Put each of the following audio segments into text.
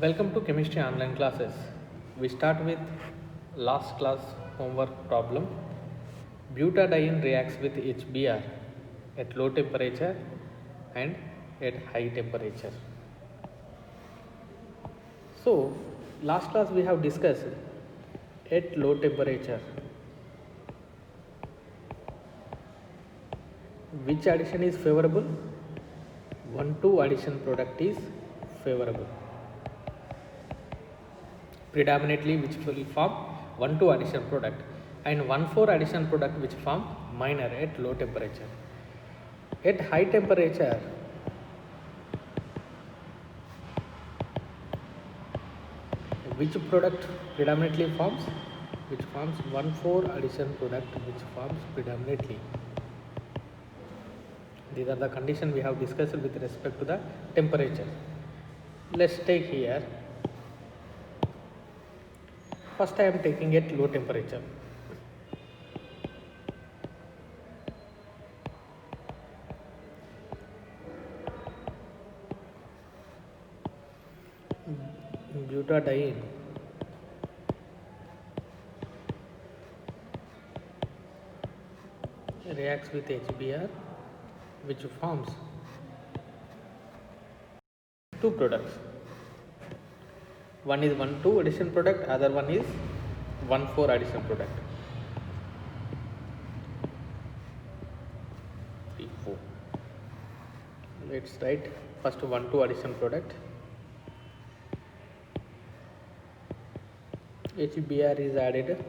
Welcome to chemistry online classes. We start with last class homework problem. Butadiene reacts with HBr at low temperature and at high temperature. So last class we have discussed at low temperature which addition is favorable. 1,2 addition product is favorable. Predominantly which will form 1,2 addition product and 1,4 addition product which form minor at low temperature. At high temperature, which product predominantly forms? Which forms 1,4 addition product which forms predominantly. These are the conditions we have discussed with respect to the temperature. Let's take here. First I am taking at low temperature. Butadiene reacts with HBr which forms two products. One is 1,2 addition product, other one is 1,4 addition product. 3, 4. Let's write first 1,2 addition product. HBr is added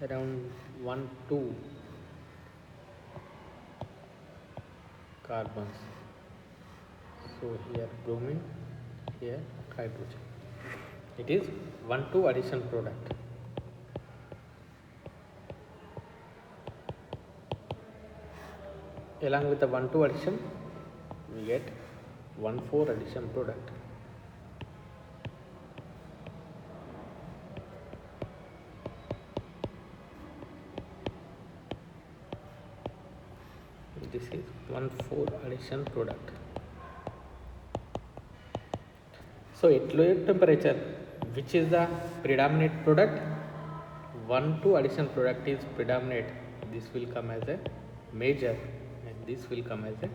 around 1,2 carbons. So here bromine, here hydrogen. It is 1,2 addition product. Along with the 1,2 addition, we get 1,4 addition product. This is 1,4 addition product. So at lower temperature, which is the predominant product? 1,2 addition product is predominant. This will come as a major and this will come as a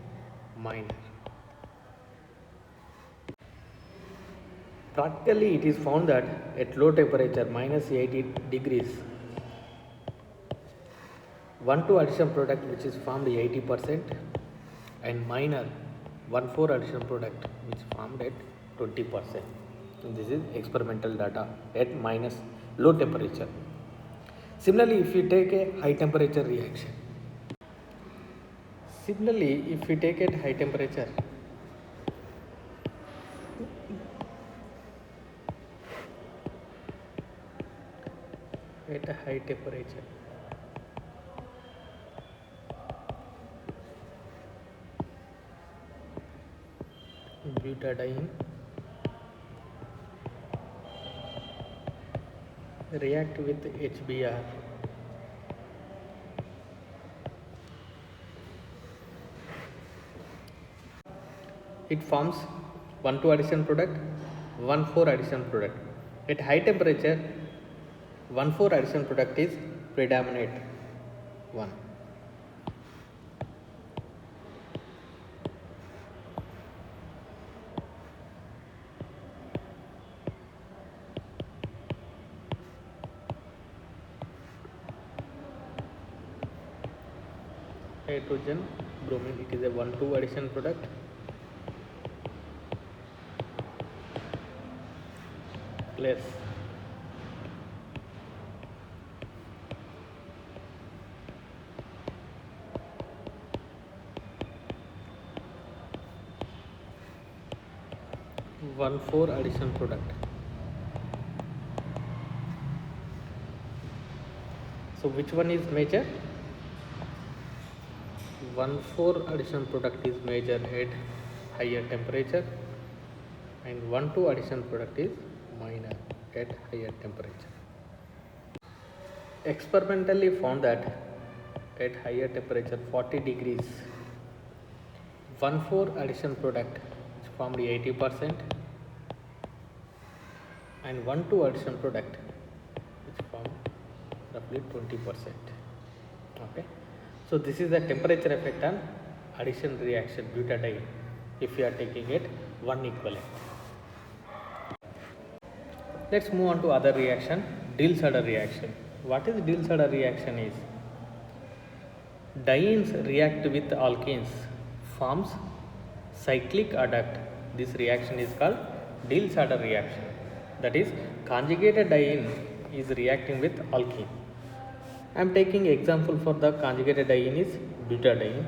minor. Practically it is found that at low temperature minus 80 degrees, 1,2 addition product which is formed 80% and minor 1,4 addition product which formed at 20%. This is experimental data at minus low temperature. Similarly, if you take a high temperature reaction, at a high temperature, butadiene react with HBr. It forms 1,2 addition product, 1,4 addition product. At high temperature, 1,4 addition product is predominant one. Hydrogen, bromine, it is a 1,2 addition product. Less. One-4 addition product. So which one is major? 1,4 addition product is major at higher temperature and 1,2 addition product is minor at higher temperature. Experimentally found that at higher temperature 40 degrees, 1,4 addition product is formed 80% and 1,2 addition product which form roughly 20%. Okay, so this is the temperature effect on addition reaction butadiene if you are taking it 1 equivalent. Let's move on to other reaction, Diels-Alder reaction. What is Diels-Alder reaction is, dienes react with alkenes, forms cyclic adduct. This reaction is called Diels-Alder reaction. That is, conjugated diene is reacting with alkene. I am taking example for the conjugated diene is butadiene.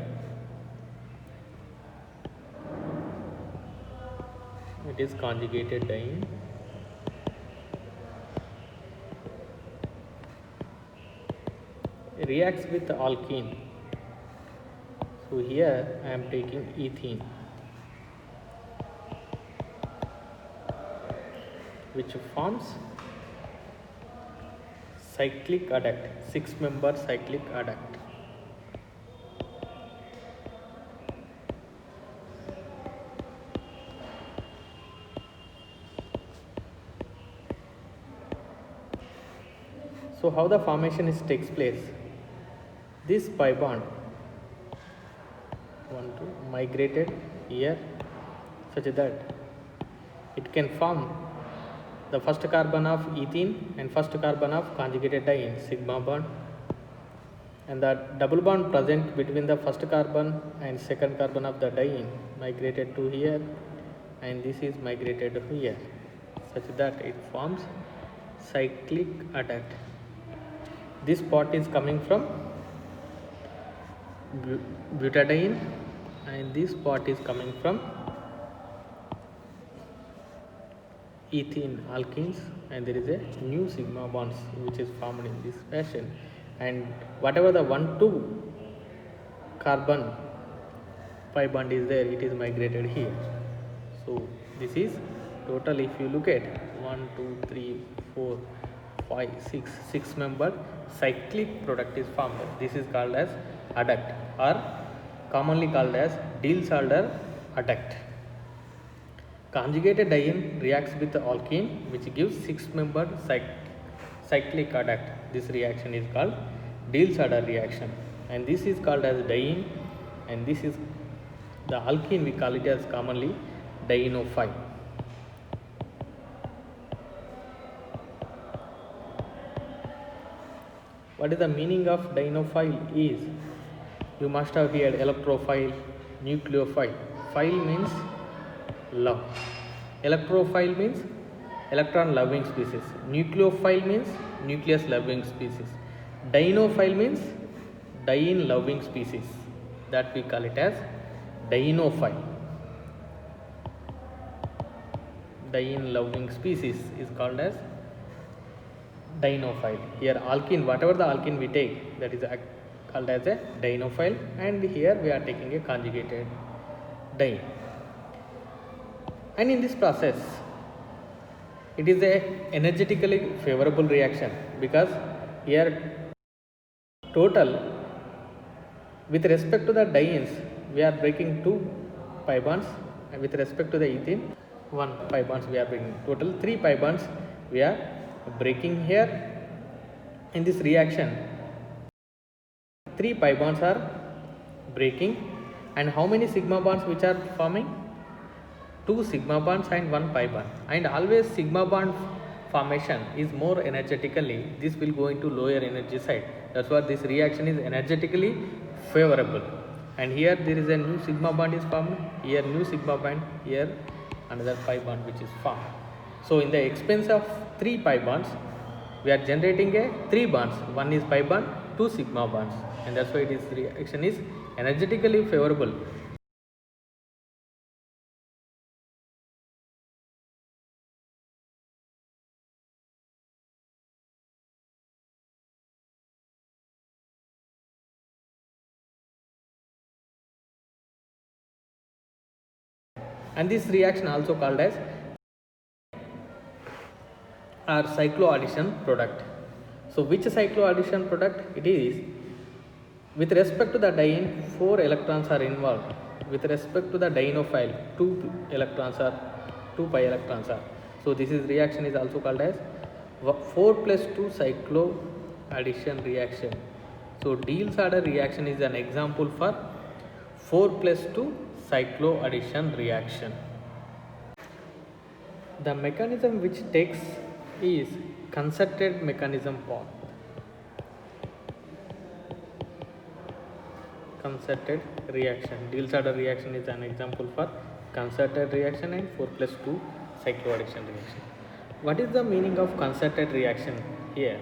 It is conjugated diene. Reacts with alkene. So here I am taking ethene, which forms cyclic adduct, 6-member cyclic adduct. So how the formation takes place? This pi bond migrated here such that it can form the first carbon of ethene and first carbon of conjugated diene, sigma bond, and the double bond present between the first carbon and second carbon of the diene migrated to here, and this is migrated to here such that it forms cyclic adduct. This part is coming from butadiene and this part is coming from ethene alkenes, and there is a new sigma bonds which is formed in this fashion, and whatever the 1,2 carbon pi bond is there, it is migrated here. So this is total, if you look at 1 2 3 4 5 6 member cyclic product is formed. This is called as adduct, or commonly called as Diels-Alder adduct. Conjugated diene reacts with alkene, which gives 6-member cyclic adduct. This reaction is called Diels-Alder reaction, and this is called as diene, and this is the alkene, we call it as commonly dienophile. What is the meaning of dienophile is, you must have heard electrophile, nucleophile. Phile means love, electrophile means electron loving species, nucleophile means nucleus loving species, dienophile means diene loving species, that we call it as dienophile. Diene loving species is called as dienophile. Here alkene, whatever the alkene we take, that is called as a dienophile, and here we are taking a conjugated diene. And in this process, it is a energetically favorable reaction, because here total, with respect to the dienes, we are breaking 2 pi bonds, and with respect to the ethene, 1 pi bonds we are breaking. Total 3 pi bonds we are breaking here. In this reaction, 3 pi bonds are breaking, and how many sigma bonds which are forming? 2 sigma bonds and 1 pi bond, and always sigma bond formation is more energetically, this will go into lower energy side. That's why this reaction is energetically favorable. And here there is a new sigma bond is formed, here new sigma bond, here another pi bond which is formed. So in the expense of 3 pi bonds, we are generating a 3 bonds, one is pi bond, 2 sigma bonds, and that's why this reaction is energetically favorable. And this reaction also called as our cycloaddition product. So which cycloaddition product it is? With respect to the diene, 4 electrons are involved. With respect to the dienophile, 2 pi electrons are. So this is reaction is also called as 4+2 cyclo addition reaction. So Diels-Alder reaction is an example for 4+2 cyclo addition reaction. The mechanism which takes is concerted mechanism path. Concerted reaction. Diels-Alder reaction is an example for concerted reaction and 4+2 cycloaddition reaction. What is the meaning of concerted reaction here?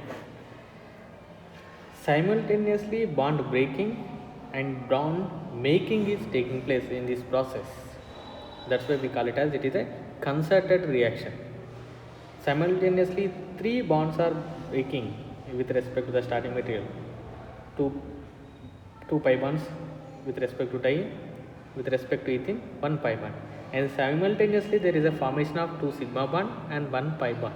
Simultaneously bond breaking and bond making is taking place in this process. That's why we call it as it is a concerted reaction. Simultaneously 3 bonds are breaking with respect to the starting material. Two pi bonds with respect to diene, with respect to ethene 1 pi bond, and simultaneously there is a formation of 2 sigma bond and 1 pi bond,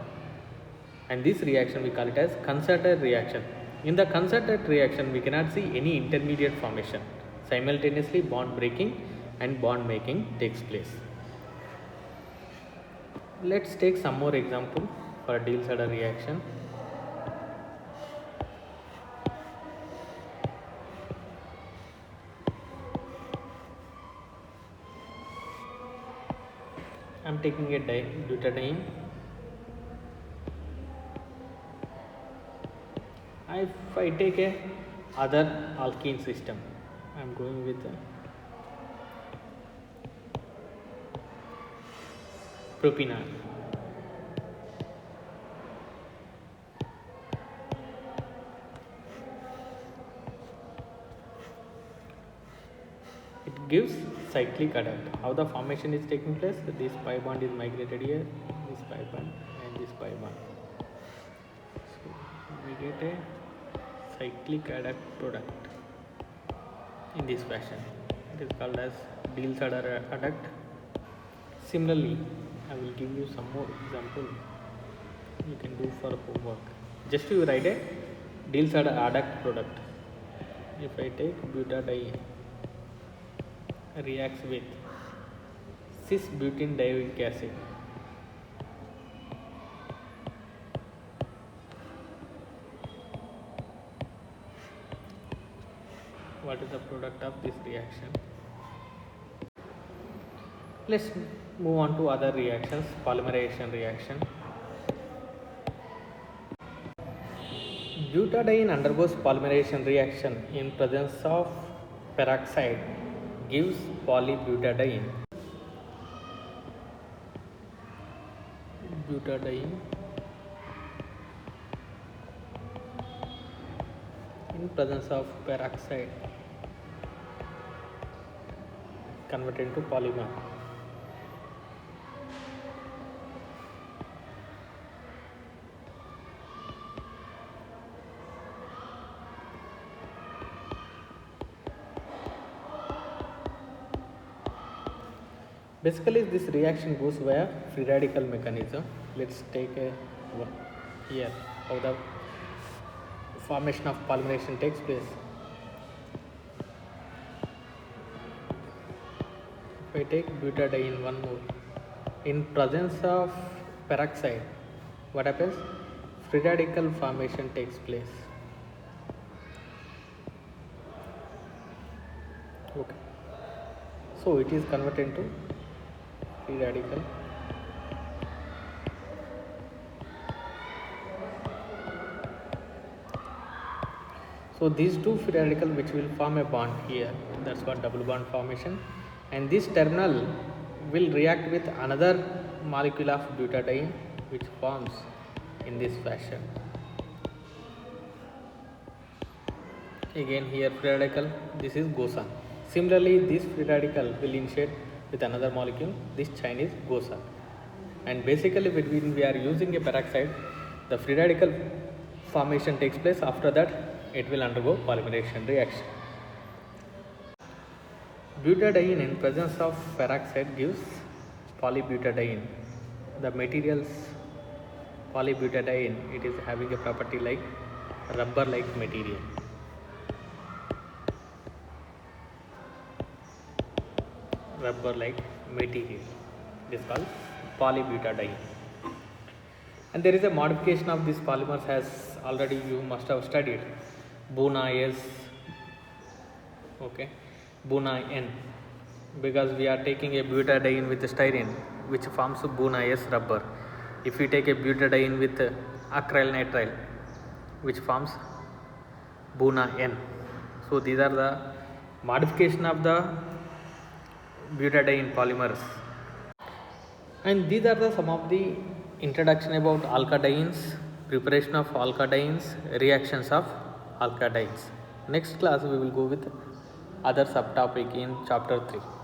and this reaction we call it as concerted reaction. In the concerted reaction we cannot see any intermediate formation. Simultaneously bond breaking and bond making takes place. Let's take some more example for Diels-Alder reaction. I am taking a butadiene. If I take a other alkene system, I am going with propanol. It gives cyclic adduct. How the formation is taking place? This pi bond is migrated here, this pi bond and this pi bond. So we get a cyclic adduct product in this fashion. It is called as Diels-Alder adduct. Similarly, I will give you some more example you can do for homework. Just you write a Diels-Alder adduct product. If I take butadiene reacts with cis-butene dioic acid, what is the product of this reaction? Let's move on to other reactions. Polymerization reaction. Butadiene undergoes polymerization reaction in presence of peroxide, gives polybutadiene. Butadiene in presence of peroxide converted into polymer. Basically, this reaction goes via free radical mechanism. Let's take a one here how the formation of polymerization takes place. If I take butadiene one more in presence of peroxide, what happens? Free radical formation takes place. Okay, so it is converted into free radical. So these two free radicals which will form a bond here, that's called double bond formation, and this terminal will react with another molecule of butadiene which forms in this fashion. Again here free radical, this is goes on. Similarly, this free radical will initiate with another molecule, this chain is goes on. And basically when we are using a peroxide, the free radical formation takes place. After that it will undergo polymerization reaction. Butadiene in presence of peroxide gives polybutadiene. The materials polybutadiene, it is having a property like rubber like material. Rubber like material, it is called polybutadiene. And there is a modification of these polymers, as already you must have studied. Buna S, okay, Buna N, because we are taking a butadiene with styrene which forms Buna S rubber. If we take a butadiene with acryl nitrile which forms Buna N. So these are the modification of the butadiene polymers. And these are the some of the introduction about alkadienes, preparation of alkadienes, reactions of alkadienes. Next class we will go with other subtopic in chapter 3.